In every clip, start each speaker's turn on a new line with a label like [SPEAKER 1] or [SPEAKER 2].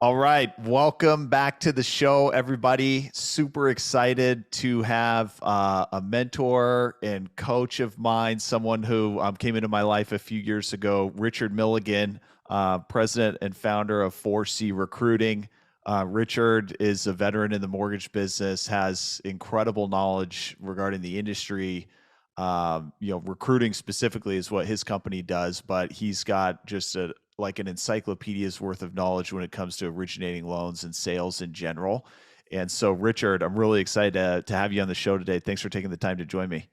[SPEAKER 1] All right. Welcome back to the show, everybody. Super excited to have a mentor and coach of mine, someone who came into my life a few years ago, Richard Milligan, president and founder of 4C Recruiting. Richard is a veteran in the mortgage business, has incredible knowledge regarding the industry. Recruiting specifically is what his company does, but he's got just like an encyclopedia's worth of knowledge when it comes to originating loans and sales in general. And so, Richard, I'm really excited to have you on the show today. Thanks for taking the time to join me.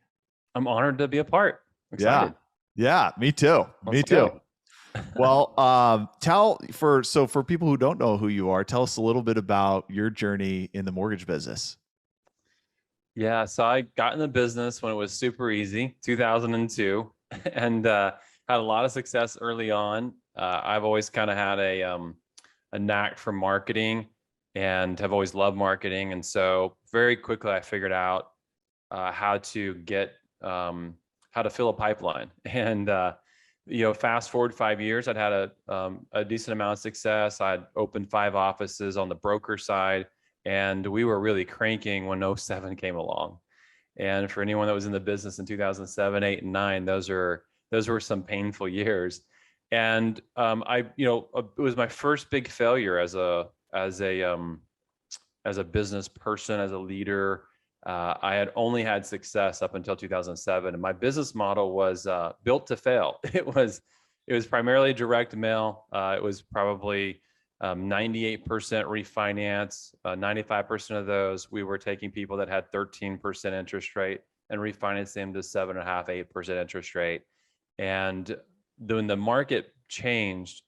[SPEAKER 2] I'm honored to be a part. I'm
[SPEAKER 1] Yeah.
[SPEAKER 2] excited.
[SPEAKER 1] Yeah, me too. Me
[SPEAKER 2] Let's
[SPEAKER 1] too.
[SPEAKER 2] go.
[SPEAKER 1] Well, for people who don't know who you are, tell us a little bit about your journey in the mortgage business.
[SPEAKER 2] Yeah, so I got in the business when it was super easy, 2002, and had a lot of success early on. I've always kind of had a knack for marketing and have always loved marketing. And so very quickly I figured out how to get how to fill a pipeline. And fast forward 5 years, I'd had a decent amount of success. I'd opened 5 offices on the broker side, and we were really cranking when '07 came along. And for anyone that was in the business in 2007, 8, and 9, those were some painful years. And it was my first big failure as a business person, as a leader. I had only had success up until 2007, and my business model was built to fail. It was primarily direct mail. It was probably 98% refinance. 95% of those, we were taking people that had 13% interest rate and refinancing them to 7.5%, 8% interest rate. And when the market changed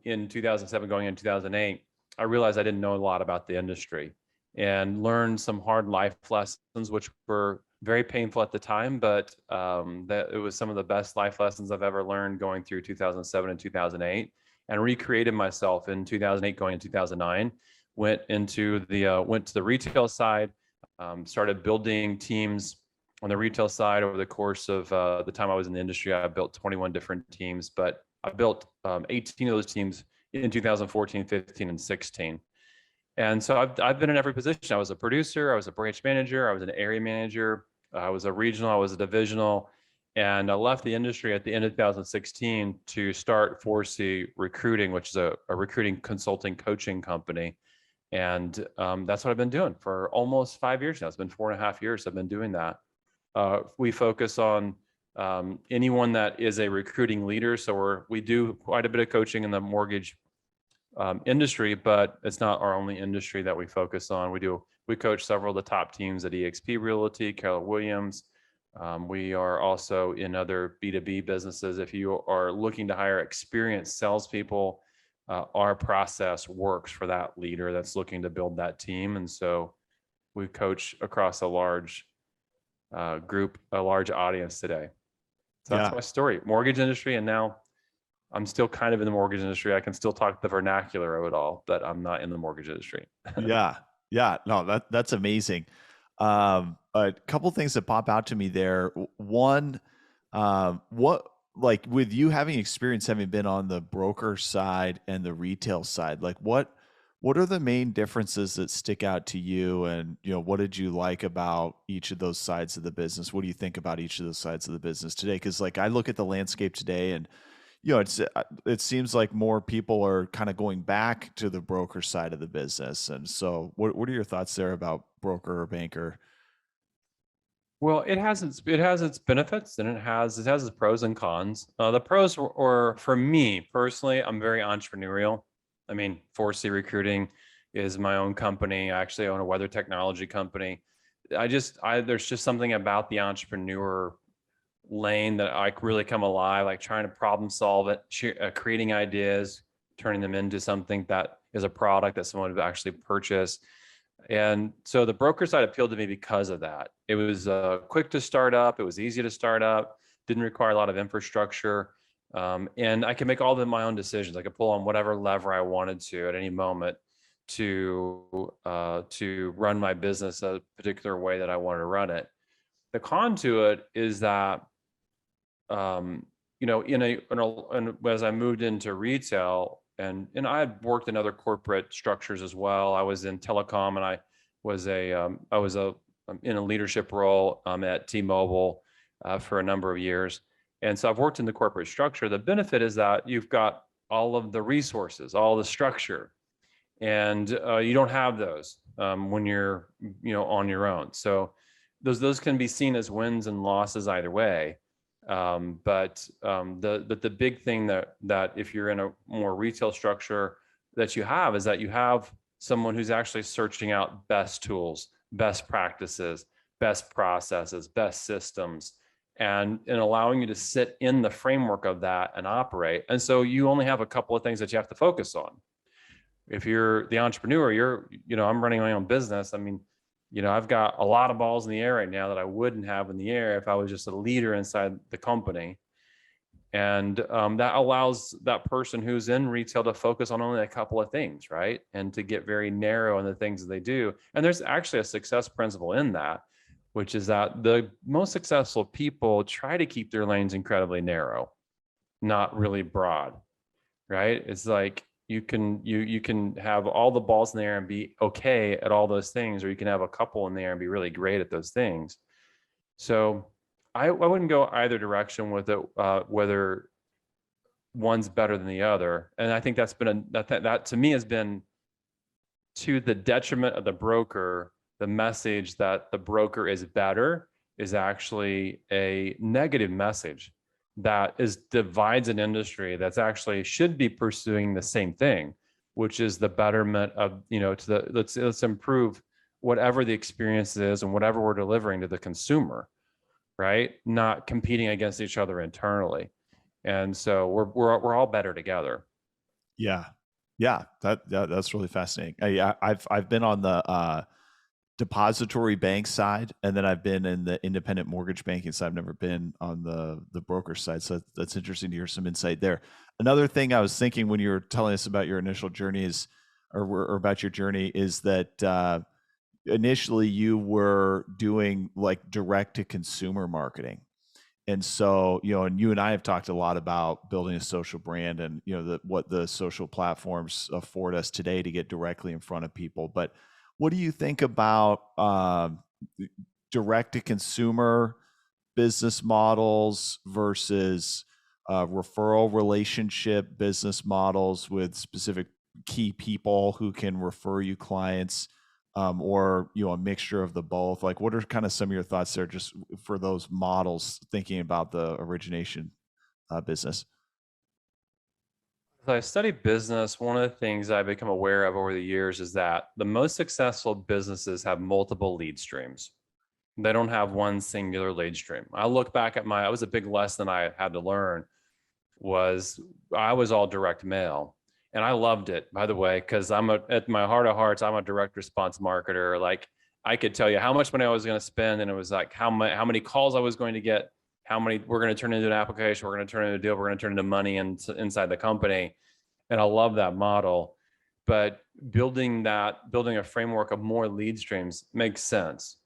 [SPEAKER 2] in 2007, going into 2008, I realized I didn't know a lot about the industry and learned some hard life lessons, which were very painful at the time, but that it was some of the best life lessons I've ever learned going through 2007 and 2008, and recreated myself in 2008, going into 2009. Went to the retail side, started building teams on the retail side. Over the course of the time I was in the industry, I built 21 different teams, but I built 18 of those teams in 2014, 15, and 16. And so I've been in every position. I was a producer, I was a branch manager, I was an area manager, I was a regional, I was a divisional, and I left the industry at the end of 2016 to start 4C Recruiting, which is a recruiting consulting coaching company. And that's what I've been doing for almost 5 years now. It's been 4.5 years I've been doing that. We focus on anyone that is a recruiting leader. So we do quite a bit of coaching in the mortgage industry, but it's not our only industry that we focus on. We coach several of the top teams at eXp Realty, Keller Williams. We are also in other B2B businesses. If you are looking to hire experienced salespeople, our process works for that leader that's looking to build that team. And so we coach across a large group, a large audience today. So that's my story. Mortgage industry, and now I'm still kind of in the mortgage industry. I can still talk the vernacular of it all, but I'm not in the mortgage industry.
[SPEAKER 1] Yeah. Yeah. No, that's amazing. A couple things that pop out to me there. One, what like with you having experience having been on the broker side and the retail side, like what are the main differences that stick out to you? And what did you like about each of those sides of the business? What do you think about each of those sides of the business today? Because like I look at the landscape today, and it seems like more people are kind of going back to the broker side of the business. And so what are your thoughts there about broker or banker?
[SPEAKER 2] Well, it has its benefits, and it has its pros and cons. The pros or for me personally, I'm very entrepreneurial. I mean, 4C Recruiting is my own company. I actually own a weather technology company. There's just something about the entrepreneur lane that I really come alive, like trying to problem solve it, creating ideas, turning them into something that is a product that someone would actually purchase. And so the broker side appealed to me because of that. It was quick to start up. It was easy to start up. Didn't require a lot of infrastructure. And I could make all of my own decisions. I could pull on whatever lever I wanted to at any moment to run my business a particular way that I wanted to run it. The con to it is that as I moved into retail, and I had worked in other corporate structures as well. I was in telecom, and I was in a leadership role at T-Mobile for a number of years. And so I've worked in the corporate structure. The benefit is that you've got all of the resources, all the structure, and you don't have those when you're on your own. So those can be seen as wins and losses either way. But the big thing that if you're in a more retail structure that you have is that you have someone who's actually searching out best tools, best practices, best processes, best systems, and allowing you to sit in the framework of that and operate. And so you only have a couple of things that you have to focus on. If you're the entrepreneur, I'm running my own business. I mean, I've got a lot of balls in the air right now that I wouldn't have in the air if I was just a leader inside the company. And that allows that person who's in retail to focus on only a couple of things, right? And to get very narrow in the things that they do. And there's actually a success principle in that, which is that the most successful people try to keep their lanes incredibly narrow, not really broad, right? It's like you can have all the balls in the air and be okay at all those things, or you can have a couple in there and be really great at those things. So I wouldn't go either direction with it, whether one's better than the other. And I think that's been that to me has been to the detriment of the broker. The message that the broker is better is actually a negative message that divides an industry that's actually should be pursuing the same thing, which is the betterment of, let's improve whatever the experience is and whatever we're delivering to the consumer, right? Not competing against each other internally. And so we're all better together.
[SPEAKER 1] Yeah. That's really fascinating. I've been on the depository bank side, and then I've been in the independent mortgage banking side. I've never been on the broker side, so that's interesting to hear some insight there. Another thing I was thinking when you were telling us about your initial journeys, or about your journey, is that initially you were doing like direct to consumer marketing. And so, and you and I have talked a lot about building a social brand, and what the social platforms afford us today to get directly in front of people. But what do you think about direct to consumer business models versus referral relationship business models with specific key people who can refer you clients, or a mixture of the both? Like, what are kind of some of your thoughts there, just for those models, thinking about the origination business?
[SPEAKER 2] As I study business, one of the things I've become aware of over the years is that the most successful businesses have multiple lead streams. They don't have one singular lead stream. I look back at I was a big lesson I had to learn was I was all direct mail. And I loved it, by the way, because at my heart of hearts, I'm a direct response marketer. Like, I could tell you how much money I was going to spend, and it was like how many calls I was going to get, how many we're going to turn into an application, we're going to turn into a deal, we're going to turn into money inside the company. And I love that model. But building a framework of more lead streams makes sense.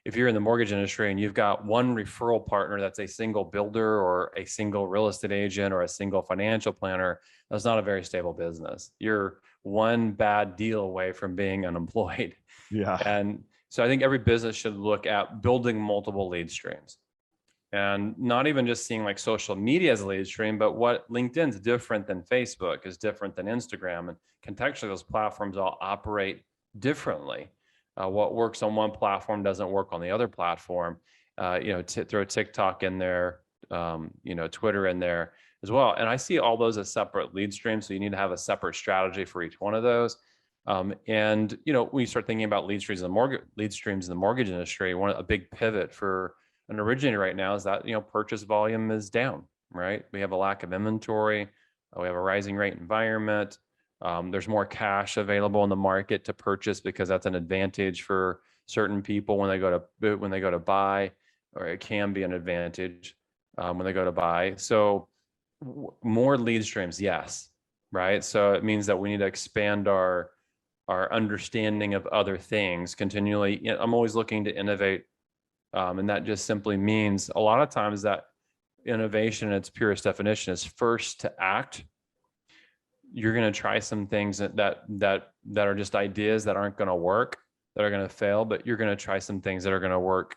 [SPEAKER 2] If you're in the mortgage industry and you've got one referral partner that's a single builder or a single real estate agent or a single financial planner, that's not a very stable business. You're one bad deal away from being unemployed.
[SPEAKER 1] Yeah.
[SPEAKER 2] And so I think every business should look at building multiple lead streams, and not even just seeing like social media as a lead stream, but what LinkedIn's different than Facebook, is different than Instagram. And contextually, those platforms all operate differently. What works on one platform doesn't work on the other platform. Throw TikTok in there, Twitter in there as well. And I see all those as separate lead streams. So you need to have a separate strategy for each one of those. When you start thinking about lead streams in the mortgage industry, a big pivot for an originator right now is that purchase volume is down. Right, we have a lack of inventory. We have a rising rate environment. There's more cash available in the market to purchase because that's an advantage for certain people when they go to buy, or it can be an advantage when they go to buy. So more lead streams, yes, right. So it means that we need to expand our understanding of other things continually. I'm always looking to innovate, and that just simply means a lot of times that innovation in its purest definition is first to act, you're going to try some things that are just ideas that aren't going to work, that are going to fail, but you're going to try some things that are going to work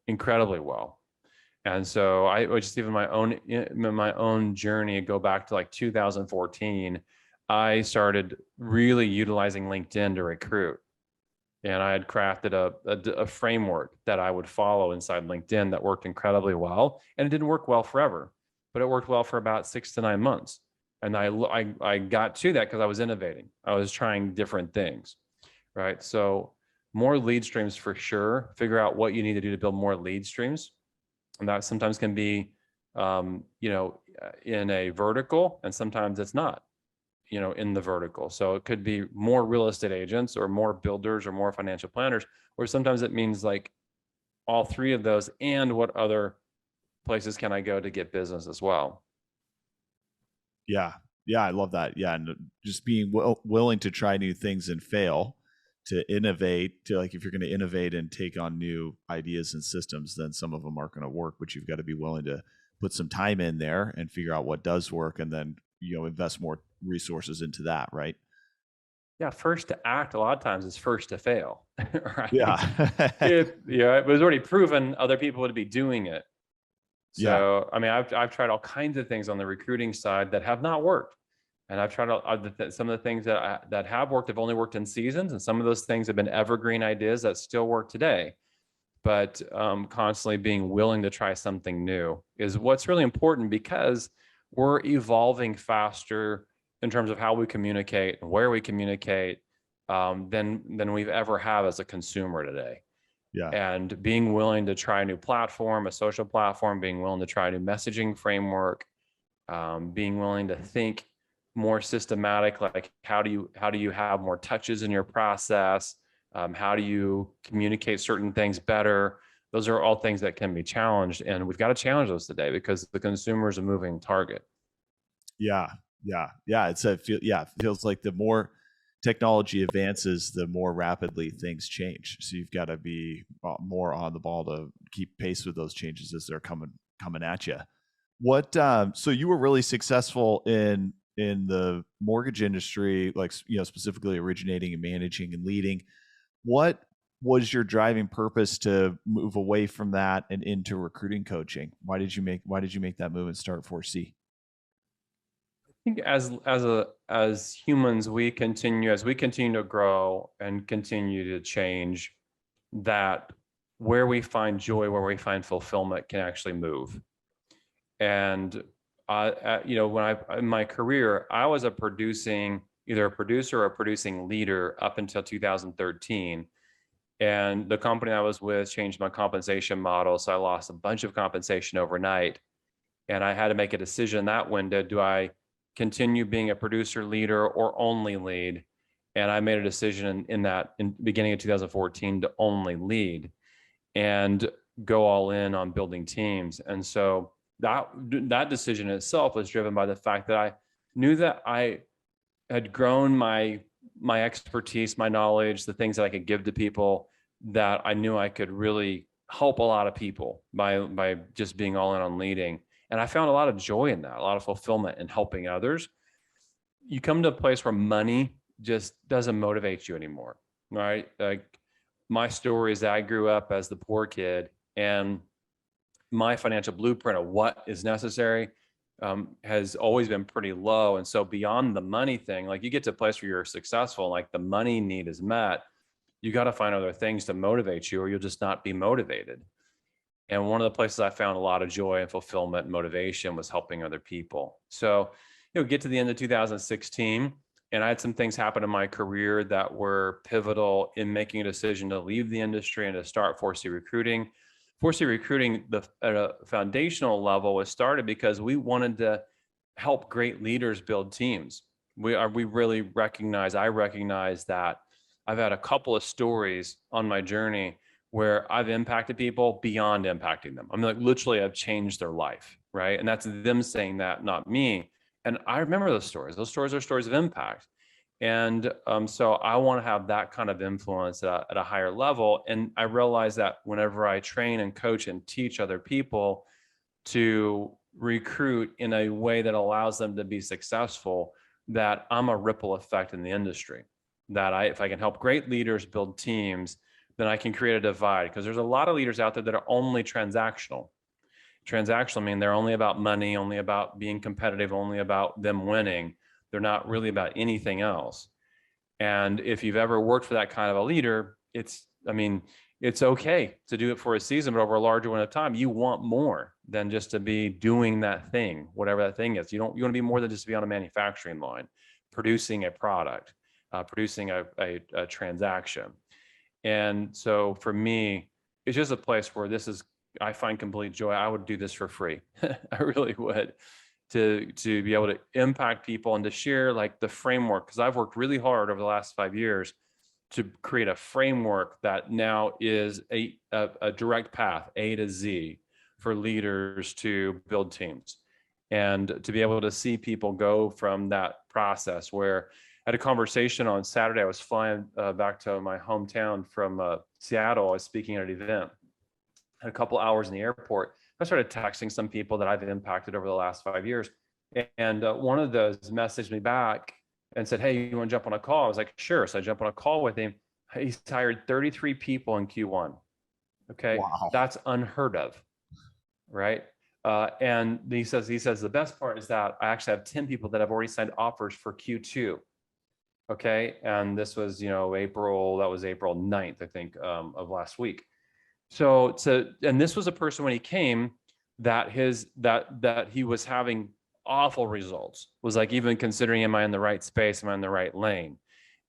[SPEAKER 2] incredibly well. And so I just even my own journey, go back to like 2014, I started really utilizing LinkedIn to recruit. And I had crafted a framework that I would follow inside LinkedIn that worked incredibly well. And it didn't work well forever, but it worked well for about 6 to 9 months. And I got to that because I was innovating. I was trying different things, right? So more lead streams for sure. Figure out what you need to do to build more lead streams. And that sometimes can be, in a vertical, and sometimes it's not, in the vertical. So it could be more real estate agents or more builders or more financial planners, or sometimes it means like all three of those. And what other places can I go to get business as well?
[SPEAKER 1] Yeah. Yeah. I love that. Yeah. And just being willing to try new things and fail, to innovate, to like, if you're going to innovate and take on new ideas and systems, then some of them aren't going to work, but you've got to be willing to put some time in there and figure out what does work, and then, invest more resources into that. Right.
[SPEAKER 2] Yeah. First to act a lot of times is first to fail, right?
[SPEAKER 1] Yeah.
[SPEAKER 2] It was already proven other people would be doing it.
[SPEAKER 1] Yeah.
[SPEAKER 2] So, I mean, I've tried all kinds of things on the recruiting side that have not worked. And I've tried some of the things that have worked have only worked in seasons, and some of those things have been evergreen ideas that still work today. But constantly being willing to try something new is what's really important, because we're evolving faster in terms of how we communicate and where we communicate, than we've ever have as a consumer today.
[SPEAKER 1] Yeah.
[SPEAKER 2] And being willing to try a new platform, a social platform, being willing to try a new messaging framework, being willing to think more systematic, like how do you have more touches in your process? How do you communicate certain things better? Those are all things that can be challenged, and we've got to challenge those today because the consumer is a moving target.
[SPEAKER 1] Yeah. Yeah. Yeah. It feels like the more technology advances, the more rapidly things change. So you've got to be more on the ball to keep pace with those changes as they're coming at you. What? So you were really successful in the mortgage industry, like, specifically originating and managing and leading. What was your driving purpose to move away from that and into recruiting coaching? Why did you make that move and start 4C?
[SPEAKER 2] I think as humans, as we continue to grow and continue to change, that where we find joy, where we find fulfillment can actually move. And when in my career, I was either a producer or a producing leader up until 2013. And the company I was with changed my compensation model. So I lost a bunch of compensation overnight. And I had to make a decision in that window. Do I continue being a producer leader or only lead? And I made a decision in beginning of 2014 to only lead and go all in on building teams. And so that decision itself was driven by the fact that I knew that I had grown my expertise, my knowledge, the things that I could give to people, that I knew I could really help a lot of people by just being all in on leading. And I found a lot of joy in that, a lot of fulfillment in helping others. You come to a place where money just doesn't motivate you anymore, right? Like, my story is that I grew up as the poor kid, and my financial blueprint of what is necessary has always been pretty low. And so beyond the money thing, like, you get to a place where you're successful, like the money need is met, you got to find other things to motivate you, or you'll just not be motivated. And one of the places I found a lot of joy and fulfillment and motivation was helping other people. So, get to the end of 2016, and I had some things happen in my career that were pivotal in making a decision to leave the industry and to start 4C Recruiting. 4C Recruiting, at a foundational level, was started because we wanted to help great leaders build teams. I recognize that I've had a couple of stories on my journey where I've impacted people beyond impacting them. I mean, like, literally, I've changed their life, right? And that's them saying that, not me. And I remember those stories. Those stories are stories of impact. And so I want to have that kind of influence at a higher level. And I realize that whenever I train and coach and teach other people to recruit in a way that allows them to be successful, that I'm a ripple effect in the industry. That if I can help great leaders build teams, then I can create a divide, because there's a lot of leaders out there that are only transactional. Transactional mean they're only about money, only about being competitive, only about them winning. They're not really about anything else. And if you've ever worked for that kind of a leader, it's okay to do it for a season, but over a larger one of time, you want more than just to be doing that thing, whatever that thing is. You want to be more than just to be on a manufacturing line, producing a product, producing a transaction. And so for me, it's just a place where I find complete joy. I would do this for free. I really would, to be able to impact people and to share like the framework. Because I've worked really hard over the last 5 years to create a framework that now is a direct path, A to Z, for leaders to build teams, and to be able to see people go from that process. Where I had a conversation on Saturday. I was flying back to my hometown from Seattle. I was speaking at an event. Had a couple hours in the airport. I started texting some people that I've impacted over the last 5 years. And one of those messaged me back and said, "Hey, you want to jump on a call?" I was like, "Sure." So I jumped on a call with him. He's hired 33 people in Q1. Okay.
[SPEAKER 1] Wow.
[SPEAKER 2] That's unheard of. Right. And he says, the best part is that I actually have 10 people that have already signed offers for Q2. Okay. And this was, April 9th, I think, of last week. So and this was a person when he came that he was having awful results, was like, even considering, am I in the right space? Am I in the right lane?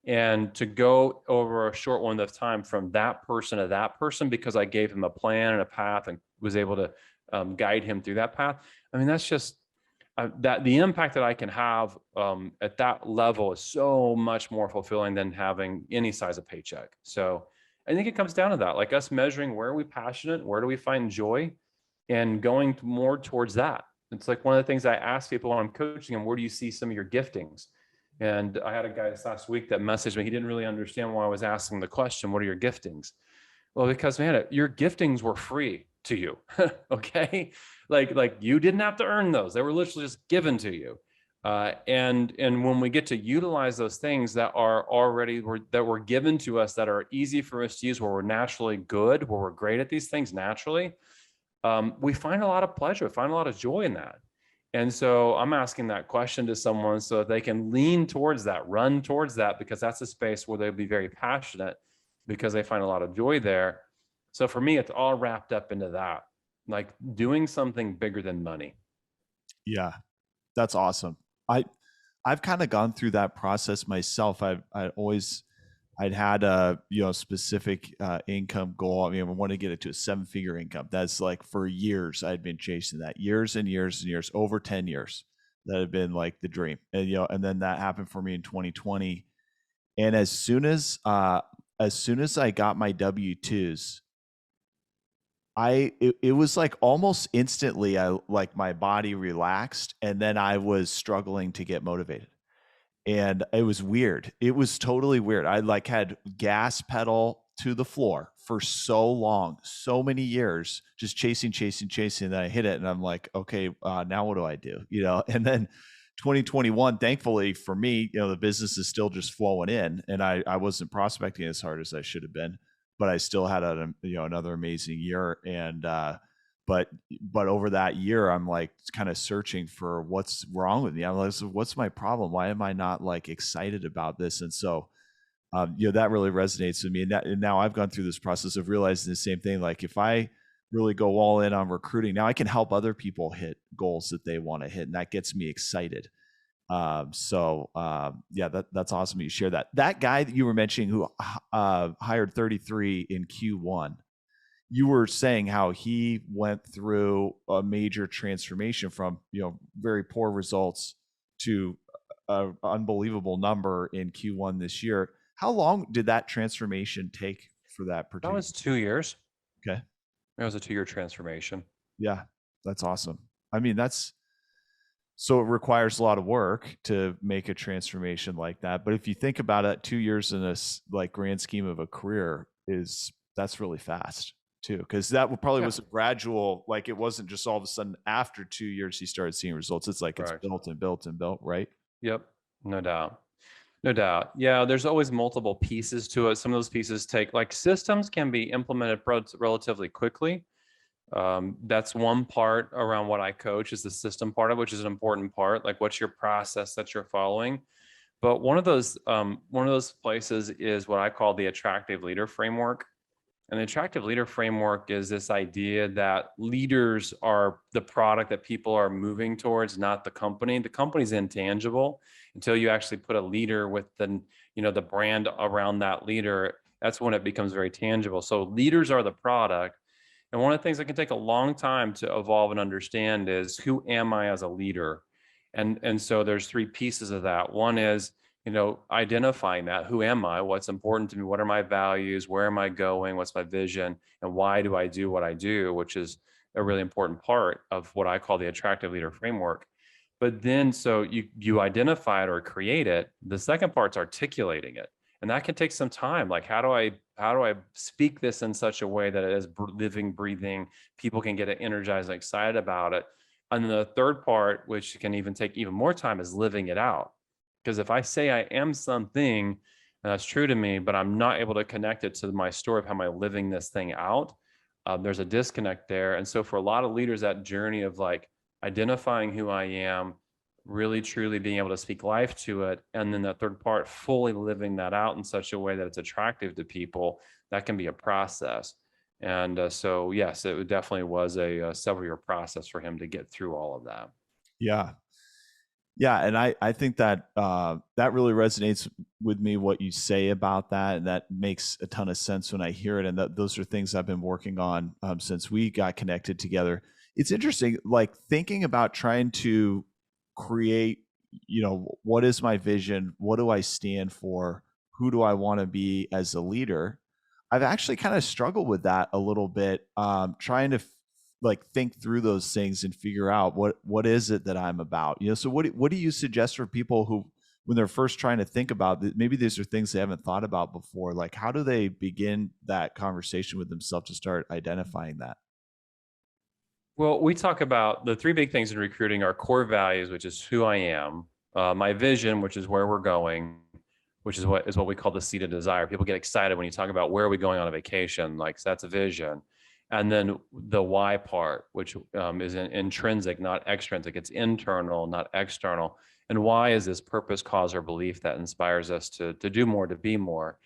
[SPEAKER 2] And to go over a short one of time from that person to that person, because I gave him a plan and a path and was able to guide him through that path. I mean, that's just that the impact that I can have at that level is so much more fulfilling than having any size of paycheck. So I think it comes down to that, like us measuring, where are we passionate? Where do we find joy? And going more towards that. It's like one of the things I ask people when I'm coaching them, where do you see some of your giftings? And I had a guy this last week that messaged me. He didn't really understand why I was asking the question, what are your giftings? Well, because, man, your giftings were free to you. Okay. Like you didn't have to earn those. They were literally just given to you. And when we get to utilize those things that were given to us, that are easy for us to use, where we're naturally good, where we're great at these things naturally, we find a lot of pleasure, find a lot of joy in that. And so I'm asking that question to someone so that they can lean towards that, run towards that, because that's a space where they'll be very passionate because they find a lot of joy there. So for me, it's all wrapped up into that, like doing something bigger than money.
[SPEAKER 1] Yeah, that's awesome. I've kind of gone through that process myself. I'd had a specific income goal. I mean, I want to get it to a 7-figure income. That's like, for years I'd been chasing that, years and years and years, over 10 years. That had been like the dream, and then that happened for me in 2020. And as soon as I got my W-2s, it was like almost instantly, my body relaxed, and then I was struggling to get motivated. And it was weird. It was totally weird. I like had gas pedal to the floor for so long, so many years, just chasing. And then I hit it, and I'm like, okay, now what do I do? And then 2021, thankfully for me, the business is still just flowing in, and I wasn't prospecting as hard as I should have been, but I still had another amazing year. And but over that year, I'm like kind of searching for what's wrong with me. I'm like, what's my problem? Why am I not like excited about this? And so, that really resonates with me. And now I've gone through this process of realizing the same thing. Like, if I really go all in on recruiting, now I can help other people hit goals that they want to hit, and that gets me excited. Yeah, that's awesome. You share that. That guy that you were mentioning who hired 33 in Q1. You were saying how he went through a major transformation from, very poor results to an unbelievable number in Q1 this year. How long did that transformation take for that particular?
[SPEAKER 2] That was 2 years.
[SPEAKER 1] Okay.
[SPEAKER 2] It was a 2-year transformation.
[SPEAKER 1] Yeah, that's awesome. I mean, so it requires a lot of work to make a transformation like that. But if you think about it, 2 years in this like grand scheme of a career that's really fast too, because that probably was a gradual, like, it wasn't just all of a sudden after 2 years he started seeing results. It's like, it's built and built and built, right?
[SPEAKER 2] Yep. No doubt. No doubt. Yeah, there's always multiple pieces to it. Some of those pieces take, like, systems can be implemented relatively quickly. That's one part around what I coach, is the system part of it, which is an important part. Like, what's your process that you're following? But one of those places is what I call the attractive leader framework. And the attractive leader framework is this idea that leaders are the product that people are moving towards, not the company. The company's intangible until you actually put a leader with the brand around that leader. That's when it becomes very tangible. So leaders are the product. And one of the things that can take a long time to evolve and understand is, who am I as a leader? And so there's three pieces of that. One is, identifying that. Who am I? What's important to me? What are my values? Where am I going? What's my vision? And why do I do what I do? Which is a really important part of what I call the attractive leader framework. But then, so you identify it or create it. The second part's articulating it. And that can take some time. Like, how do I speak this in such a way that it is living, breathing, people can get energized and excited about it? And then the third part, which can even take even more time, is living it out. Because if I say I am something, and that's true to me, but I'm not able to connect it to my story of how am I living this thing out, there's a disconnect there. And so for a lot of leaders, that journey of, like, identifying who I am, really truly being able to speak life to it, and then that third part, fully living that out in such a way that it's attractive to people, that can be a process. And so, yes, it definitely was a several year process for him to get through all of that.
[SPEAKER 1] Yeah. Yeah, and I think that that really resonates with me, what you say about that, and that makes a ton of sense when I hear it. And those are things I've been working on since we got connected together. It's interesting, like thinking about trying to create, what is my vision? What do I stand for? Who do I want to be as a leader? I've actually kind of struggled with that a little bit, trying to like think through those things and figure out what is it that I'm about. So what do you suggest for people who, when they're first trying to think about it, maybe these are things they haven't thought about before, like how do they begin that conversation with themselves to start identifying that?
[SPEAKER 2] Well, we talk about the three big things in recruiting: our core values, which is who I am; my vision, which is where we're going, which is what we call the seat of desire. People get excited when you talk about where are we going on a vacation, like, so that's a vision. And then the why part, which is intrinsic, not extrinsic. It's internal, not external. And why is this purpose, cause, or belief that inspires us to do more, to be more.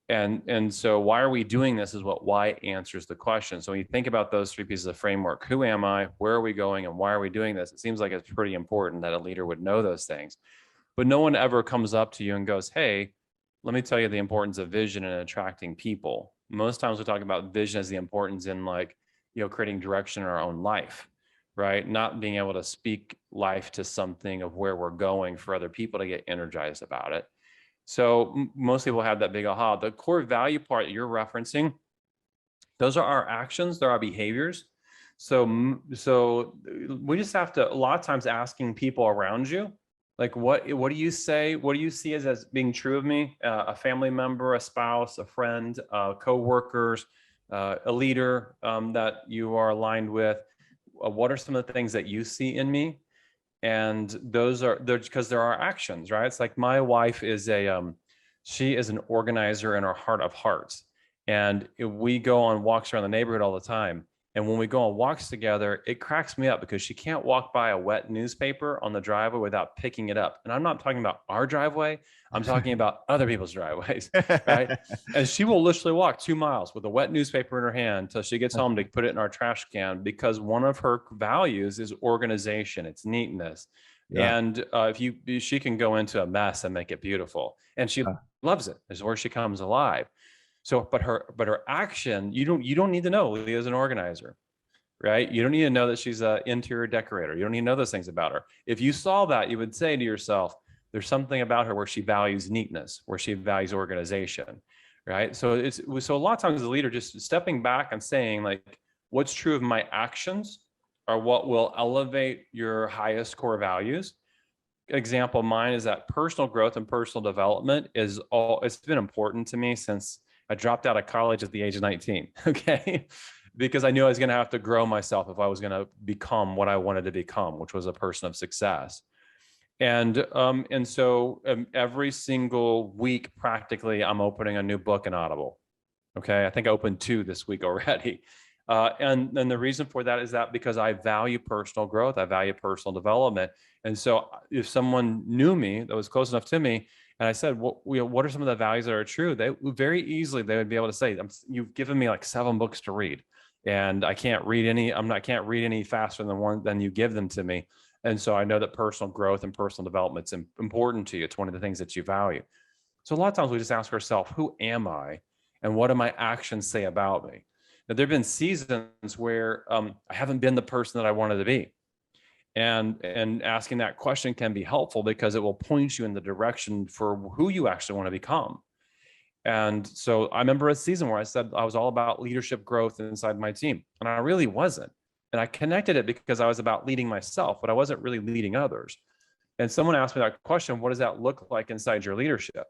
[SPEAKER 2] And so why are we doing this is what why answers the question. So when you think about those three pieces of framework: who am I, where are we going, and why are we doing this? It seems like it's pretty important that a leader would know those things. But no one ever comes up to you and goes, hey, let me tell you the importance of vision and attracting people. Most times we talk about vision as the importance in, like, creating direction in our own life, right? Not being able to speak life to something of where we're going for other people to get energized about it. So most people have that big aha. The core value part that you're referencing, those are our actions, they're our behaviors. So we just have to, a lot of times, asking people around you, like, what do you say? What do you see as being true of me? A family member, a spouse, a friend, co-workers, a leader that you are aligned with. What are some of the things that you see in me? And they're because there are actions, right? It's like, my wife is she is an organizer in our heart of hearts. And we go on walks around the neighborhood all the time. And when we go on walks together, it cracks me up because she can't walk by a wet newspaper on the driveway without picking it up. And I'm not talking about our driveway. I'm talking about other people's driveways, right? And she will literally walk 2 miles with a wet newspaper in her hand until she gets home to put it in our trash can, because one of her values is organization, it's neatness.
[SPEAKER 1] Yeah.
[SPEAKER 2] And she can go into a mess and make it beautiful. And she loves it. It's where she comes alive. So, but her action, you don't need to know Leah's an organizer, right? You don't need to know that she's an interior decorator. You don't need to know those things about her. If you saw that, you would say to yourself, there's something about her where she values neatness, where she values organization, right? So a lot of times the leader just stepping back and saying, like, what's true of my actions are what will elevate your highest core values. Example of mine is that personal growth and personal development it's been important to me since I dropped out of college at the age of 19. Okay. Because I knew I was going to have to grow myself if I was going to become what I wanted to become, which was a person of success. And so every single week, practically, I'm opening a new book in Audible. Okay, I think I opened 2 this week already. And the reason for that is that because I value personal growth, I value personal development. And so if someone knew me that was close enough to me, and I said, what are some of the values that are true? They very easily they would be able to say, you've given me like 7 books to read, and I can't read any. I can't read any faster than you give them to me. And so I know that personal growth and personal development is important to you. It's one of the things that you value. So a lot of times we just ask ourselves, who am I? And what do my actions say about me? Now, there have been seasons where I haven't been the person that I wanted to be. And asking that question can be helpful because it will point you in the direction for who you actually want to become. And so I remember a season where I said I was all about leadership growth inside my team, and I really wasn't. And I connected it because I was about leading myself, but I wasn't really leading others. And someone asked me that question, what does that look like inside your leadership?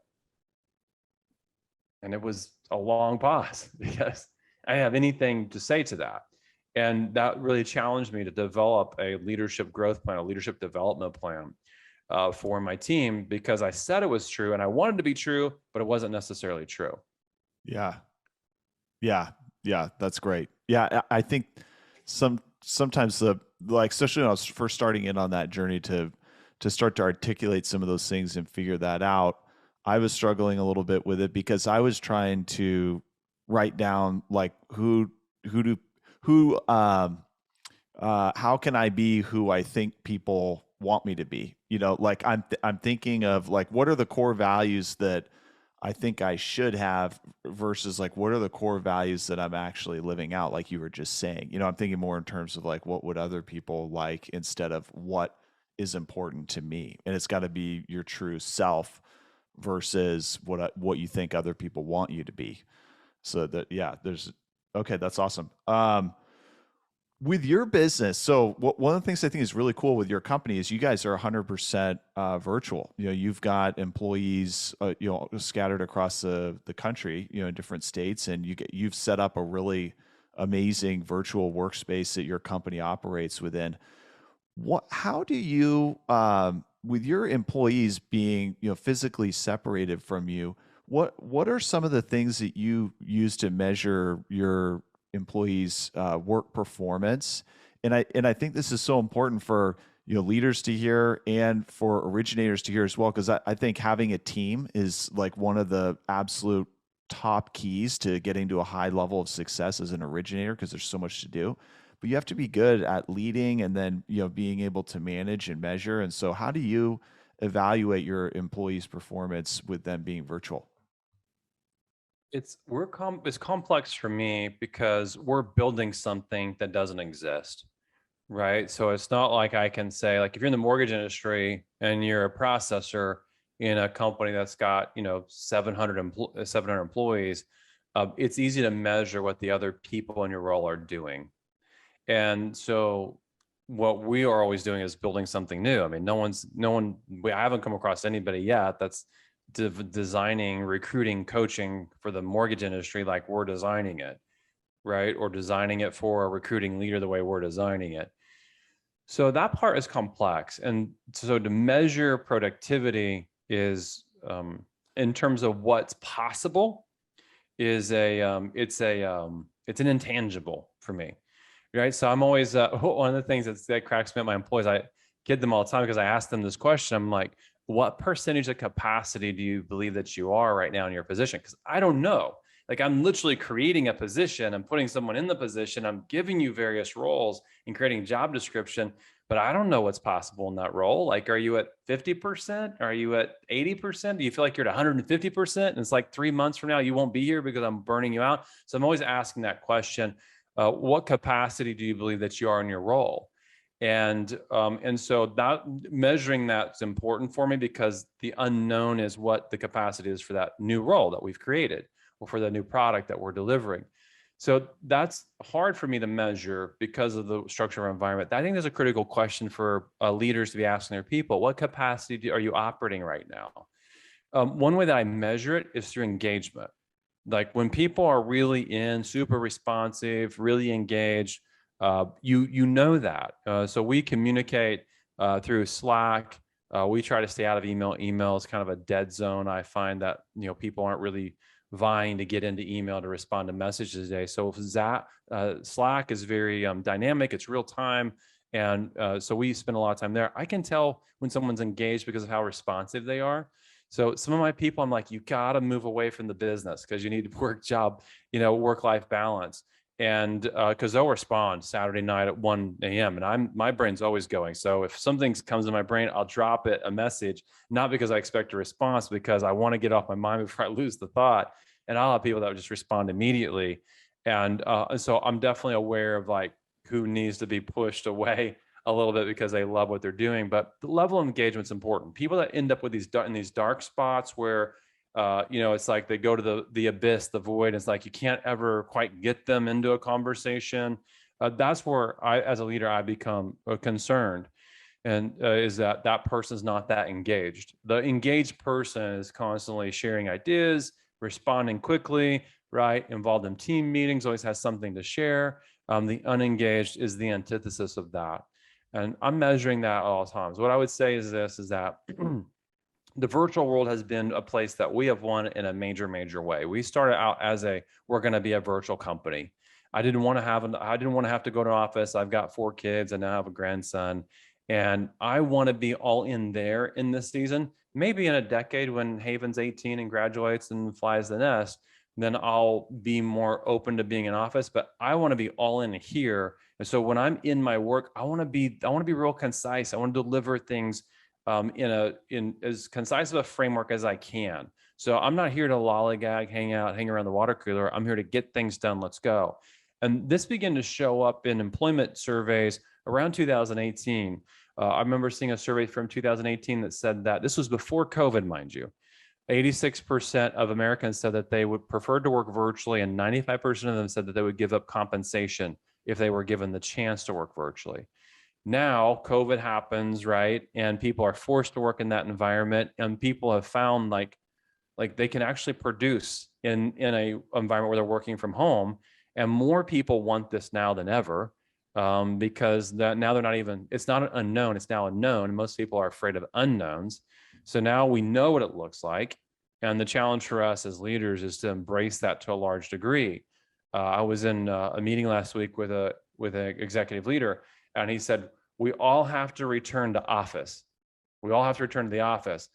[SPEAKER 2] And it was a long pause because I didn't have anything to say to that. And that really challenged me to develop a leadership growth plan, a leadership development plan for my team, because I said it was true and I wanted to be true, but it wasn't necessarily true.
[SPEAKER 1] Yeah. Yeah. Yeah. That's great. Yeah. I think sometimes especially when I was first starting in on that journey to start to articulate some of those things and figure that out, I was struggling a little bit with it because I was trying to write down like how can I be who I think people want me to be? Like I'm thinking of like what are the core values that I think I should have versus like what are the core values that I'm actually living out, like you were just saying. I'm thinking more in terms of like what would other people like instead of what is important to me. And it's got to be your true self versus what you think other people want you to be. So that okay, that's awesome. With your business, so one of the things I think is really cool with your company is you guys are 100% virtual. You've got employees, scattered across the country, in different states, and you've set up a really amazing virtual workspace that your company operates within. How do you, with your employees being, physically separated from you, what are some of the things that you use to measure your employees' work performance? And I think this is so important for leaders to hear and for originators to hear as well, because I think having a team is like one of the absolute top keys to getting to a high level of success as an originator, because there's so much to do. But you have to be good at leading and then being able to manage and measure. And so, how do you evaluate your employees' performance with them being virtual?
[SPEAKER 2] It's complex for me because we're building something that doesn't exist, right? So it's not like I can say, like, if you're in the mortgage industry and you're a processor in a company that's got 700 employees, it's easy to measure what the other people in your role are doing. And so what we are always doing is building something new. I mean, I haven't come across anybody yet that's designing, recruiting, coaching for the mortgage industry like we're designing it, right? Or designing it for a recruiting leader the way we're designing it. So that part is complex. And so to measure productivity is, in terms of what's possible, is it's an intangible for me, right? So I'm always one of the things that cracks me up. My employees, I kid them all the time because I ask them this question. I'm like, what percentage of capacity do you believe that you are right now in your position? Because I don't know. Like, I'm literally creating a position. I'm putting someone in the position. I'm giving you various roles and creating job description, but I don't know what's possible in that role. Like, are you at 50%? Are you at 80%? Do you feel like you're at 150%? And it's like 3 months from now, you won't be here because I'm burning you out. So I'm always asking that question. What capacity do you believe that you are in your role? And so that measuring that's important for me, because the unknown is what the capacity is for that new role that we've created or for the new product that we're delivering. So that's hard for me to measure because of the structure of our environment. I think there's a critical question for leaders to be asking their people: what capacity are you operating right now? One way that I measure it is through engagement. Like, when people are really super responsive, really engaged, you know that. So we communicate through Slack. We try to stay out of email. Email is kind of a dead zone. I find that, people aren't really vying to get into email to respond to messages today. So Slack is very dynamic. It's real time. And so we spend a lot of time there. I can tell when someone's engaged because of how responsive they are. So some of my people, I'm like, you got to move away from the business because you need work-life balance. And because they'll respond Saturday night at 1 a.m. and my brain's always going. So if something comes in my brain, I'll drop it a message, not because I expect a response, because I want to get off my mind before I lose the thought. And I'll have people that would just respond immediately. And so I'm definitely aware of like who needs to be pushed away a little bit because they love what they're doing. But the level of engagement is important. People that end up with in these dark spots where it's like they go to the abyss, the void. It's like you can't ever quite get them into a conversation. That's where as a leader, I become concerned, and is that person's not that engaged. The engaged person is constantly sharing ideas, responding quickly, right? Involved in team meetings, always has something to share. The unengaged is the antithesis of that. And I'm measuring that all times. What I would say is that the virtual world has been a place that we have won in a major, major way. We started out as we're going to be a virtual company. I didn't want to have to go to an office. I've got 4 kids and now I have a grandson, and I want to be all in there in this season. Maybe in a decade when Haven's 18 and graduates and flies the nest, then I'll be more open to being in office, but I want to be all in here. And so when I'm in my work, I want to be real concise. I want to deliver things in as concise of a framework as I can. So I'm not here to lollygag, hang around the water cooler. I'm here to get things done. Let's go. And this began to show up in employment surveys around 2018. I remember seeing a survey from 2018 that said that this was before COVID, mind you. 86% of Americans said that they would prefer to work virtually, and 95% of them said that they would give up compensation if they were given the chance to work virtually. Now COVID happens, right? And people are forced to work in that environment, and people have found like they can actually produce in a environment where they're working from home. And more people want this now than ever, because now they're not even, it's not an unknown, it's now a known. And most people are afraid of unknowns. So now we know what it looks like. And the challenge for us as leaders is to embrace that to a large degree. I was in a meeting last week with an executive leader, and he said, we all have to return to office. We all have to return to the office.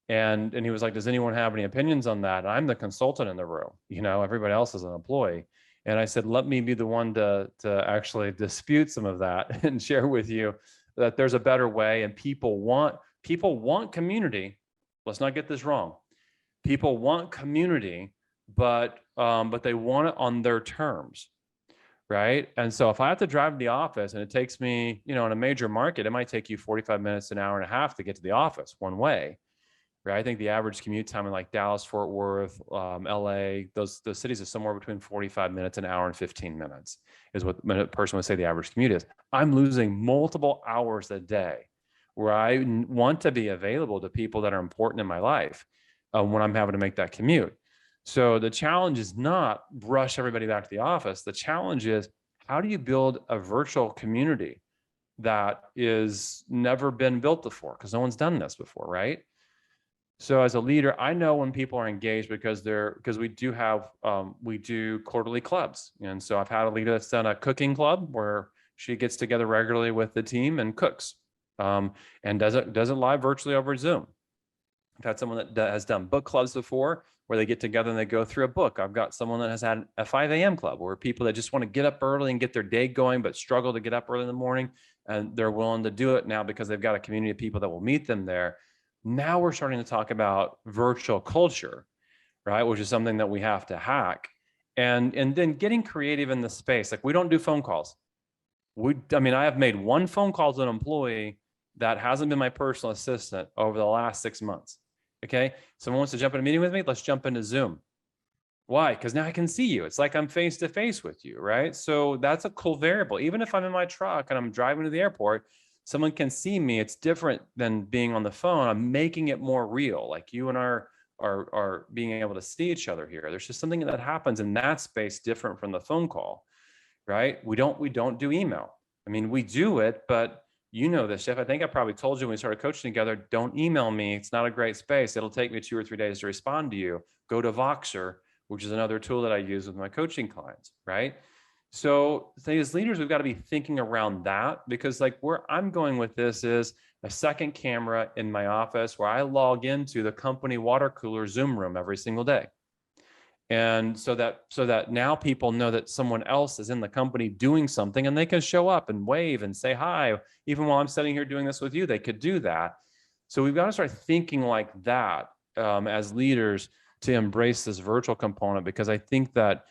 [SPEAKER 2] And he was like, does anyone have any opinions on that? And I'm the consultant in the room, everybody else is an employee. And I said, let me be the one to actually dispute some of that and share with you that there's a better way. And people want community. Let's not get this wrong. People want community, but they want it on their terms. Right. And so if I have to drive to the office and it takes me, in a major market, it might take you 45 minutes, an hour and a half to get to the office one way. Right. I think the average commute time in like Dallas, Fort Worth, LA, those cities is somewhere between 45 minutes, an hour and 15 minutes is what a person would say the average commute is. I'm losing multiple hours a day where I want to be available to people that are important in my life when I'm having to make that commute. So the challenge is not rush everybody back to the office. The challenge is, how do you build a virtual community that is never been built before? Because no one's done this before, right? So as a leader, I know when people are engaged because we do quarterly clubs. And so I've had a leader that's done a cooking club where she gets together regularly with the team and cooks, and does it live virtually over Zoom. I've had someone that has done book clubs before where they get together and they go through a book. I've got someone that has had a 5 a.m. club where people that just want to get up early and get their day going, but struggle to get up early in the morning. And they're willing to do it now because they've got a community of people that will meet them there. Now we're starting to talk about virtual culture, right? Which is something that we have to hack. And then getting creative in the space. Like, we don't do phone calls. I have made one phone call to an employee that hasn't been my personal assistant over the last 6 months. Okay. Someone wants to jump in a meeting with me. Let's jump into Zoom. Why? Because now I can see you. It's like I'm face to face with you, right? So that's a cool variable. Even if I'm in my truck and I'm driving to the airport, someone can see me. It's different than being on the phone. I'm making it more real. Like, you and I are being able to see each other here. There's just something that happens in that space different from the phone call, right? We don't do email. We do it, but You know this, Jeff. I think I probably told you when we started coaching together, don't email me. It's not a great space. It'll take me 2 or 3 days to respond to you. Go to Voxer, which is another tool that I use with my coaching clients, right? So as leaders, we've got to be thinking around that, because like where I'm going with this is a second camera in my office where I log into the company water cooler Zoom room every single day. And so that now people know that someone else is in the company doing something, and they can show up and wave and say hi. Even while I'm sitting here doing this with you, they could do that. So we've got to start thinking like that, as leaders, to embrace this virtual component, because I think that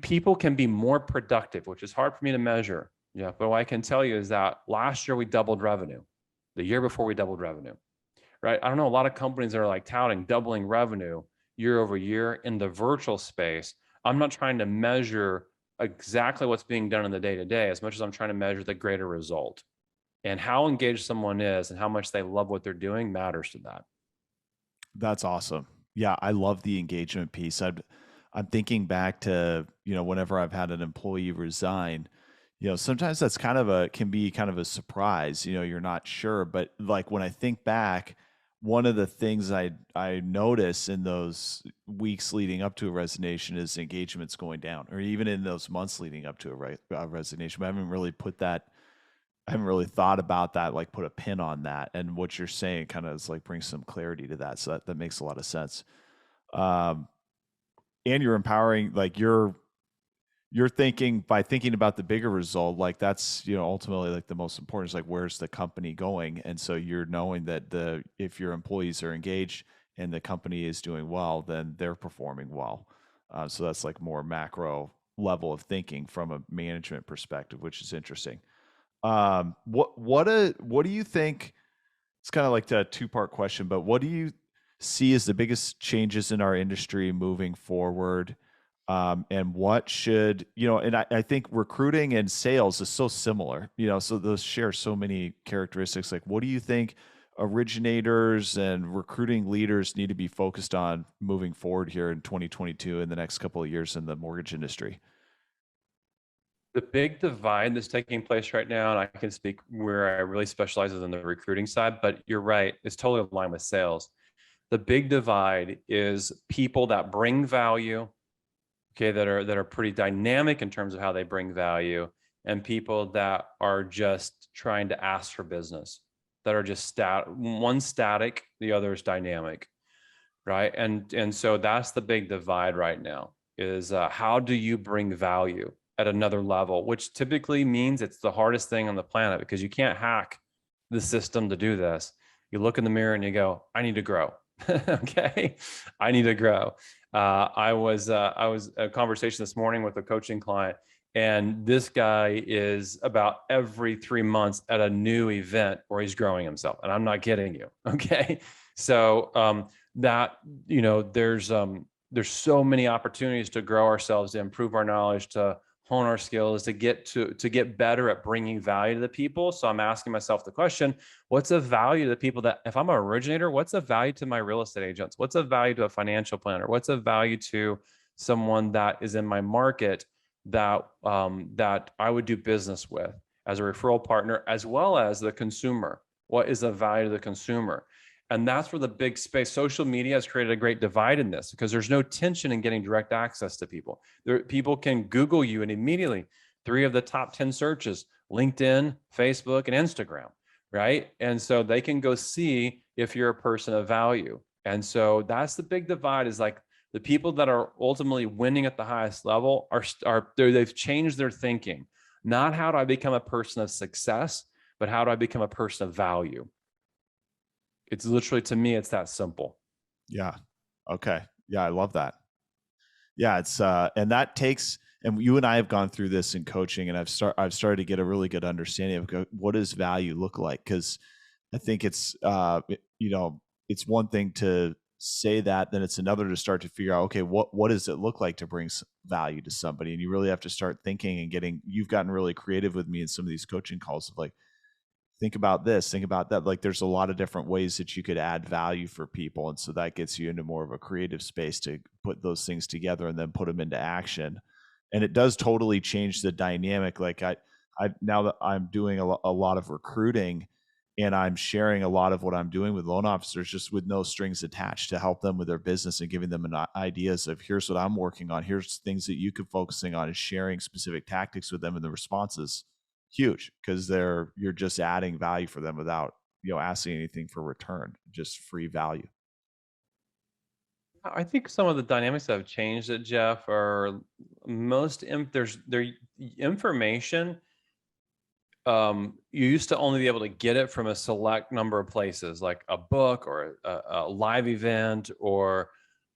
[SPEAKER 2] people can be more productive, which is hard for me to measure. Yeah, but what I can tell you is that last year we doubled revenue. The year before we doubled revenue, right? I don't know, a lot of companies that are like touting doubling revenue year over year in the virtual space. I'm not trying to measure exactly what's being done in the day to day as much as I'm trying to measure the greater result. And how engaged someone is and how much they love what they're doing matters to that.
[SPEAKER 1] That's awesome. Yeah, I love the engagement piece. I'm thinking back to, whenever I've had an employee resign, sometimes that's can be kind of a surprise. You're not sure, but like when I think back, one of the things I notice in those weeks leading up to a resignation is engagements going down, or even in those months leading up to a resignation. But I haven't really thought about that, like put a pin on that. And what you're saying kind of is like brings some clarity to that. So that makes a lot of sense. Um, and you're empowering, like you're thinking, by thinking about the bigger result, like that's, ultimately like the most important is like, where's the company going? And so you're knowing that if your employees are engaged and the company is doing well, then they're performing well. So that's like more macro level of thinking from a management perspective, which is interesting. What do you think? It's kind of like a two-part question, but what do you see as the biggest changes in our industry moving forward? And what should, and I think recruiting and sales is so similar, so those share so many characteristics. Like, what do you think originators and recruiting leaders need to be focused on moving forward here in 2022 in the next couple of years in the mortgage industry?
[SPEAKER 2] The big divide that's taking place right now, and I can speak where I really specialize in the recruiting side, but you're right, it's totally aligned with sales. The big divide is people that bring value, okay, that are pretty dynamic in terms of how they bring value, and people that are just trying to ask for business, that are just one static, the other is dynamic, right? And so that's the big divide right now is how do you bring value at another level, which typically means it's the hardest thing on the planet because you can't hack the system to do this. You look in the mirror and you go, I need to grow. Okay, I need to grow. I was a conversation this morning with a coaching client, and this guy is about every 3 months at a new event where he's growing himself, and I'm not kidding you. Okay, so that there's so many opportunities to grow ourselves, to improve our knowledge, to hone our skills, to get better at bringing value to the people. So I'm asking myself the question, what's the value to the people that, if I'm an originator, what's the value to my real estate agents? What's the value to a financial planner? What's the value to someone that is in my market that that I would do business with as a referral partner, as well as the consumer? What is the value to the consumer? And that's where the big space, social media has created a great divide in this, because there's no tension in getting direct access to people. People can Google you and immediately 3 of the top 10 searches, LinkedIn, Facebook, and Instagram, right? And so they can go see if you're a person of value. And so that's the big divide, is like the people that are ultimately winning at the highest level they've changed their thinking. Not how do I become a person of success, but how do I become a person of value? It's literally, to me, it's that simple.
[SPEAKER 1] Yeah. Okay. Yeah, I love that. Yeah, it's and that takes, and you and I have gone through this in coaching, and I've started to get a really good understanding of what does value look like, because I think it's it's one thing to say that, then it's another to start to figure out, okay, what does it look like to bring value to somebody? And you really have to start thinking and you've gotten really creative with me in some of these coaching calls of like, think about this, think about that. Like there's a lot of different ways that you could add value for people. And so that gets you into more of a creative space to put those things together and then put them into action. And it does totally change the dynamic. Like now that I'm doing a lot of recruiting, and I'm sharing a lot of what I'm doing with loan officers just with no strings attached to help them with their business and giving them ideas of here's what I'm working on. Here's things that you could focusing on, and sharing specific tactics with them, and the responses huge because you're just adding value for them without, asking anything for return, just free value.
[SPEAKER 2] I think some of the dynamics that have changed at Jeff are there's information. You used to only be able to get it from a select number of places, like a book or a live event, or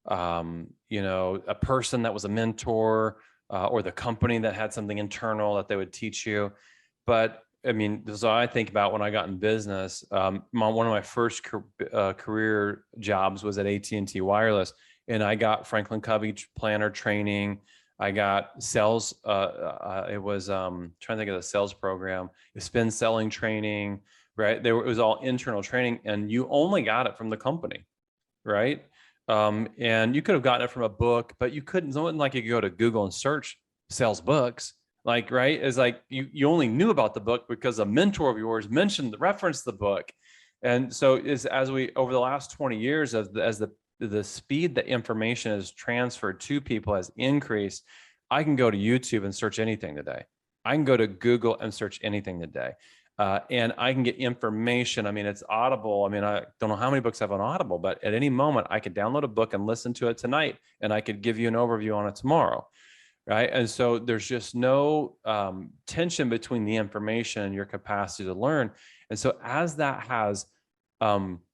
[SPEAKER 2] a person that was a mentor, or the company that had something internal that they would teach you. But I mean, this is what I think about when I got in business. One of my first career jobs was at AT&T Wireless, and I got Franklin Covey planner training. I got sales. It was trying to think of the sales program. Spin selling training, right? It was all internal training, and you only got it from the company, right? And you could have gotten it from a book, but you couldn't. It wasn't like you could go to Google and search sales books. Like, right? It's like you only knew about the book because a mentor of yours referenced the book. And so as we over the last 20 years, as the speed that information is transferred to people has increased, I can go to YouTube and search anything today. I can go to Google and search anything today. And I can get information. I mean, it's Audible. I mean, I don't know how many books I have on Audible, but at any moment I could download a book and listen to it tonight, and I could give you an overview on it tomorrow. Right. And so there's just no tension between the information and your capacity to learn. And so as that has diminished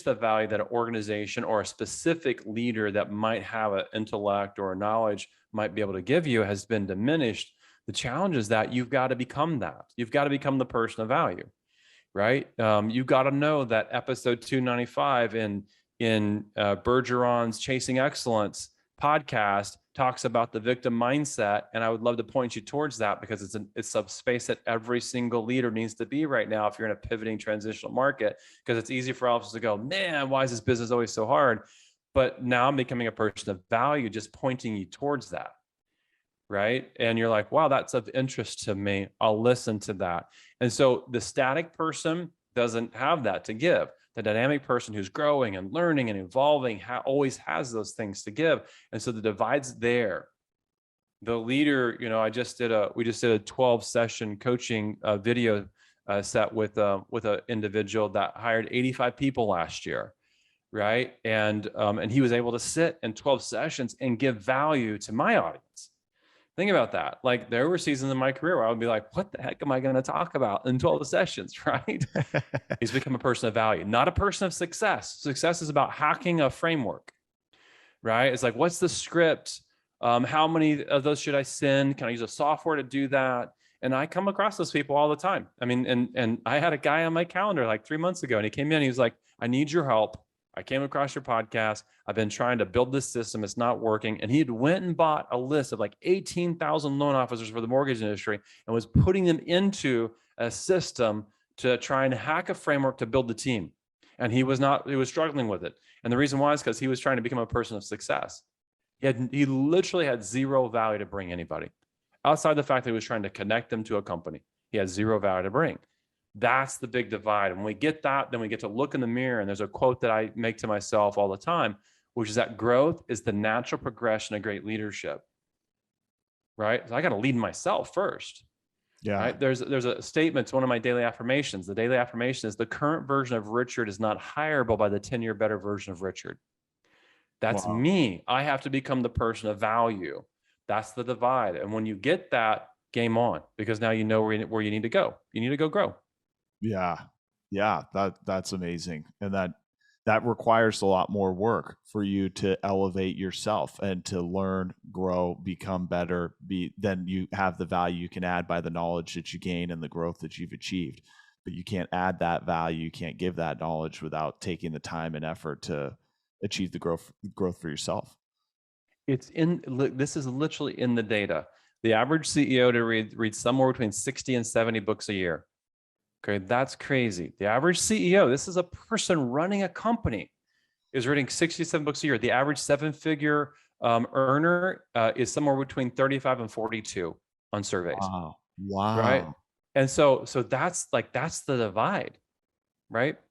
[SPEAKER 2] the value that an organization or a specific leader that might have an intellect or a knowledge might be able to give you has been diminished, the challenge is that you've got to become that. You've got to become the person of value. Right. You've got to know that episode 295 in Bergeron's Chasing Excellence podcast talks about the victim mindset. And I would love to point you towards that, because it's a space that every single leader needs to be right now if you're in a pivoting transitional market, because it's easy for officers to go, man, why is this business always so hard? But now I'm becoming a person of value, just pointing you towards that. Right. And you're like, wow, that's of interest to me. I'll listen to that. And so the static person doesn't have that to give. The dynamic person who's growing and learning and evolving always has those things to give. And so the divide's there. The leader, we just did a 12 session coaching video set with an individual that hired 85 people last year. Right. And he was able to sit in 12 sessions and give value to my audience. Think about that. Like, there were seasons in my career where I would be like, what the heck am I going to talk about in 12 sessions, right? He's become a person of value, not a person of success. Success is about hacking a framework, right? It's like, what's the script? How many of those should I send? Can I use a software to do that? And I come across those people all the time. I mean, and I had a guy on my calendar like 3 months ago, and he came in, he was like, I need your help. I came across your podcast. I've been trying to build this system. It's not working. And he had went and bought a list of like 18,000 loan officers for the mortgage industry and was putting them into a system to try and hack a framework to build the team. And he was struggling with it. And the reason why is because he was trying to become a person of success. He literally had zero value to bring anybody outside the fact that he was trying to connect them to a company. He had zero value to bring. That's the big divide. When we get that, then we get to look in the mirror. And there's a quote that I make to myself all the time, which is that growth is the natural progression of great leadership. Right? So I got to lead myself first. Yeah. Right? There's a statement. It's one of my daily affirmations. The daily affirmation is, the current version of Richard is not hireable by the 10-year better version of Richard. That's me. I have to become the person of value. That's the divide. And when you get that, game on, because now you know where you need to go. You need to go grow.
[SPEAKER 1] Yeah. That's amazing. And that requires a lot more work for you to elevate yourself and to learn, grow, become better, then you have the value you can add by the knowledge that you gain and the growth that you've achieved. But you can't add that value, you can't give that knowledge without taking the time and effort to achieve the growth for yourself. This
[SPEAKER 2] is literally in the data. The average CEO to read somewhere between 60 and 70 books a year. Okay, that's crazy. The average CEO, this is a person running a company, is reading 67 books a year. The average 7-figure Earner is somewhere between 35 and 42 on surveys,
[SPEAKER 1] Wow.
[SPEAKER 2] right?
[SPEAKER 1] Wow.
[SPEAKER 2] And so that's the divide, right?
[SPEAKER 1] Wow.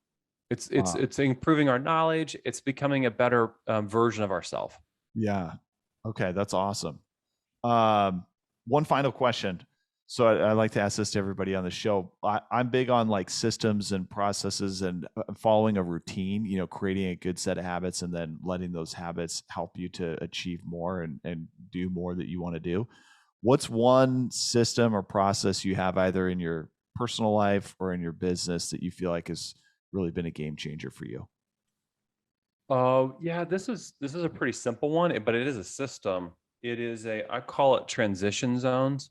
[SPEAKER 2] It's improving our knowledge. It's becoming a better version of ourselves.
[SPEAKER 1] Yeah. Okay, that's awesome. Um, one final question. So I like to ask this to everybody on the show. I'm big on like systems and processes and following a routine, creating a good set of habits and then letting those habits help you to achieve more and do more that you want to do. What's one system or process you have either in your personal life or in your business that you feel like has really been a game changer for you?
[SPEAKER 2] Oh, yeah, this is a pretty simple one, but it is a system. I call it transition zones.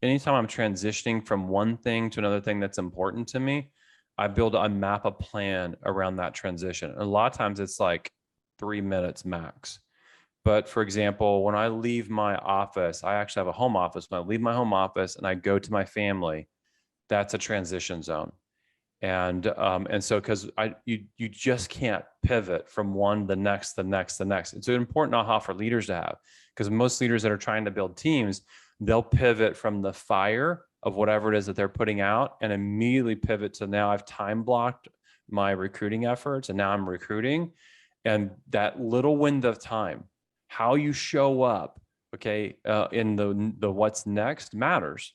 [SPEAKER 2] Anytime I'm transitioning from one thing to another thing that's important to me, I map a plan around that transition. A lot of times it's like 3 minutes max. But for example, when I leave my office, I actually have a home office. When I leave my home office and I go to my family, that's a transition zone. And so because you just can't pivot from one the next. It's an important aha for leaders to have, because most leaders that are trying to build teams, they'll pivot from the fire of whatever it is that they're putting out and immediately pivot to, now I've time blocked my recruiting efforts and now I'm recruiting. And that little window of time, how you show up, okay, in the what's next matters.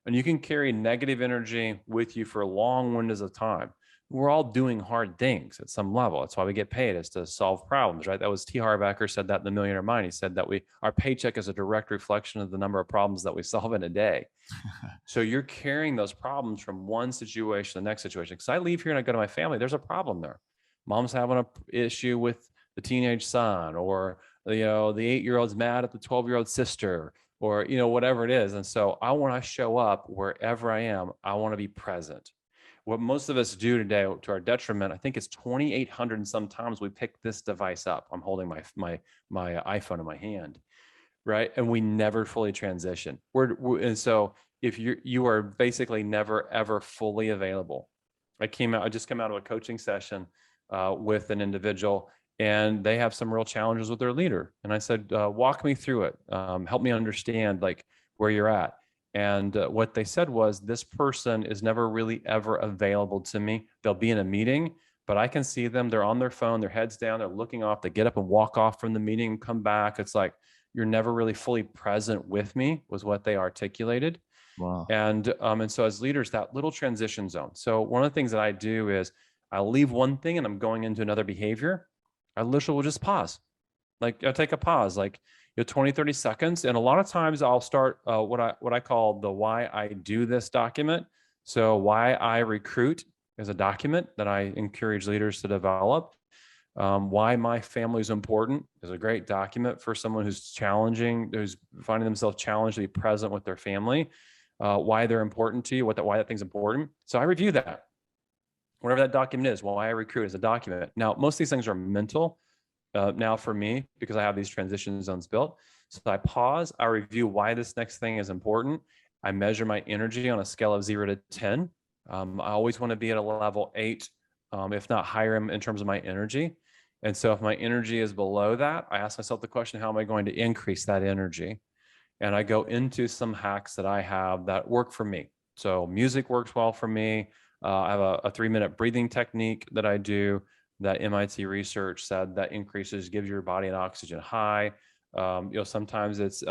[SPEAKER 2] And you can carry negative energy with you for long windows of time. We're all doing hard things at some level. That's why we get paid, is to solve problems, right? That was T. Harv Eker said that in The Millionaire Mind. He said that our paycheck is a direct reflection of the number of problems that we solve in a day. So you're carrying those problems from one situation to the next situation. Because I leave here and I go to my family, there's a problem there. Mom's having an issue with the teenage son, or the 8-year-old's mad at the 12-year-old sister, or whatever it is. And so I want to show up wherever I am. I want to be present. What most of us do today, to our detriment, I think it's 2,800 and sometimes we pick this device up. I'm holding my iPhone in my hand, right? And we never fully transition. And so if you are basically never ever fully available. I just came out of a coaching session with an individual, and they have some real challenges with their leader. And I said, walk me through it. Help me understand like where you're at. And what they said was, this person is never really ever available to me. They'll be in a meeting, but I can see them. They're on their phone, their heads down, they're looking off. They get up and walk off from the meeting and come back. It's like, you're never really fully present with me, was what they articulated.
[SPEAKER 1] Wow.
[SPEAKER 2] And so as leaders, that little transition zone. So one of the things that I do is I'll leave one thing and I'm going into another behavior. I literally will just pause. Like, I'll take a pause, like 20, 30 seconds. And a lot of times I'll start what I call the why I do this document. So why I recruit is a document that I encourage leaders to develop. Why my family is important is a great document for someone who's finding themselves challenged to be present with their family. Why they're important to you, why that thing's important. So I review that, whatever that document is. Why I recruit is a document. Now, most of these things are mental. Now for me, because I have these transition zones built. So I pause, I review why this next thing is important. I measure my energy on a scale of 0 to 10. I always want to be at a level 8, if not higher in terms of my energy. And so if my energy is below that, I ask myself the question, how am I going to increase that energy? And I go into some hacks that I have that work for me. So music works well for me. I have a 3-minute breathing technique that I do that MIT research said that gives your body an oxygen high. Sometimes it's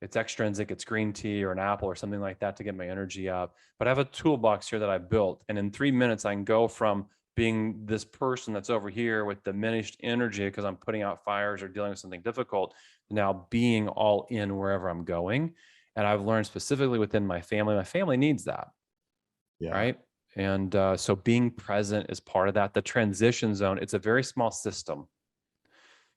[SPEAKER 2] extrinsic, it's green tea or an apple or something like that to get my energy up. But I have a toolbox here that I built, and in 3 minutes I can go from being this person that's over here with diminished energy because I'm putting out fires or dealing with something difficult, now being all in wherever I'm going. And I've learned specifically within my family needs that,
[SPEAKER 1] Yeah.
[SPEAKER 2] right? And so being present is part of that. The transition zone, it's a very small system.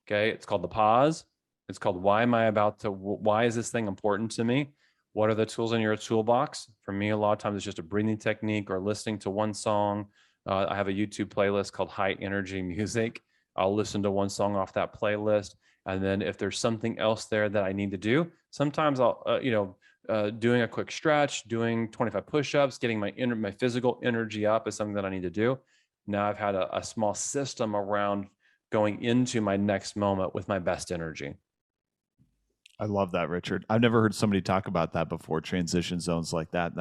[SPEAKER 2] Okay. It's called the pause. It's called why is this thing important to me? What are the tools in your toolbox? For me, a lot of times it's just a breathing technique or listening to one song. I have a YouTube playlist called High Energy Music. I'll listen to one song off that playlist. And then if there's something else there that I need to do, sometimes I'll, doing a quick stretch, doing 25 push-ups, getting my physical energy up is something that I need to do. Now I've had a small system around going into my next moment with my best energy.
[SPEAKER 1] I love that, Richard. I've never heard somebody talk about that before. Transition zones like that.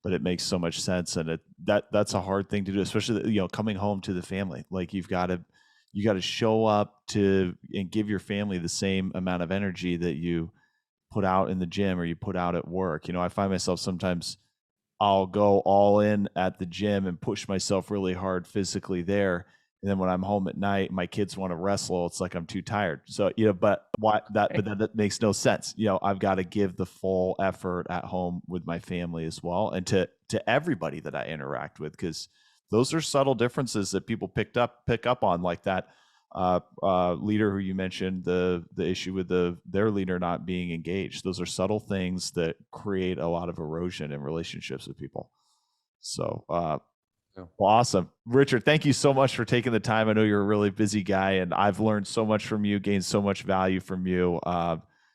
[SPEAKER 1] But it makes so much sense, and that's a hard thing to do, especially coming home to the family. Like you got to show up to and give your family the same amount of energy that you put out in the gym or you put out at work. I find myself sometimes I'll go all in at the gym and push myself really hard physically there. And then when I'm home at night, my kids want to wrestle. It's like I'm too tired. So, but why that, but that makes no sense. I've got to give the full effort at home with my family as well. And to everybody that I interact with, because those are subtle differences that people pick up on, like that leader who you mentioned, the issue with their leader not being engaged. Those are subtle things that create a lot of erosion in relationships with people. So well, awesome, Richard, thank you so much for taking the time. I know you're a really busy guy, and I've learned so much from you, gained so much value from you.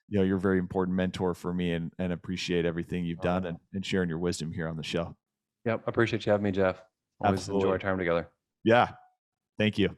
[SPEAKER 1] You're a very important mentor for me, and appreciate everything you've done and sharing your wisdom here on the show.
[SPEAKER 2] Yep. I appreciate you having me, Jeff. Always enjoy
[SPEAKER 1] Absolutely.
[SPEAKER 2] our time together.
[SPEAKER 1] Yeah, thank you.